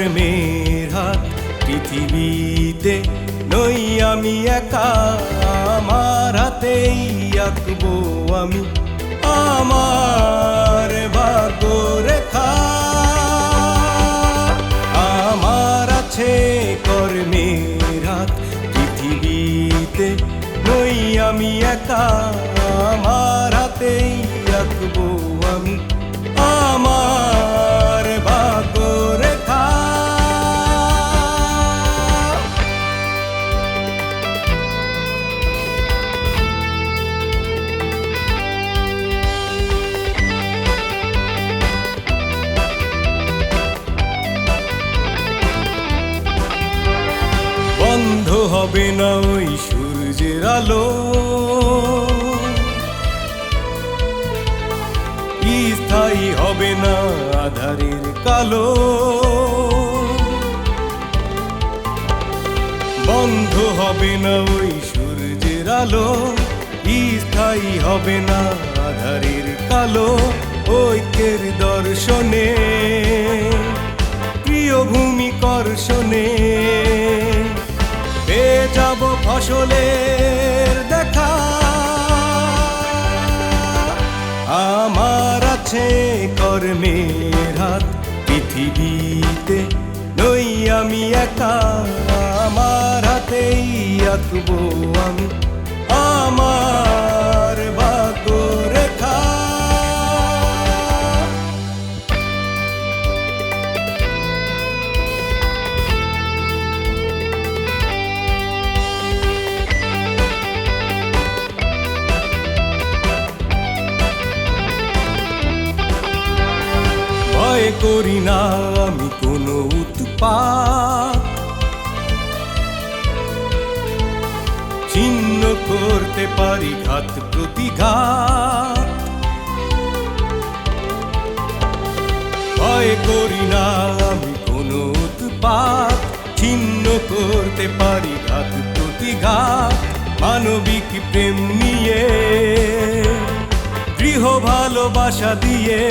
কর্মের হাত পৃথিবীতে নই আমি একা, আমার হাতেই আঁকবো আমি আমার ভাগ্য রেখা। আমার আছে কর্মের হাত পৃথিবীতে নই আমি একা, আমার হাতেই আঁকবো আমি আমার ভাগ্য রেখা। বন্ধ হবে না ওই সূর্যের আলো, স্থায়ী হবে না আধারের কালো। বন্ধ হবে না ওই সূর্যের আলো, স্থায়ী হবে না আধারের কালো। ঐক্যের দর্শনে প্রিয় ভূমি কর্ষণে পেয়ে যাব ফসলের দেখা। আমার আছে কর্মের হাত পৃথিবীতে নই আমি একা, আমার হাতেই আঁকবো আমি আমার ভাগ্য রেখা। ভয় করি না আমি কোনো উৎপাত, ছিন্ন করতে পারি ঘাত প্রতিঘাত। ভয় করি না আমি কোনো উৎপাত, ছিন্ন করতে পারি ঘাত প্রতিঘাত। মানবিক প্রেম নিয়ে দৃঢ় ভালোবাসা দিয়ে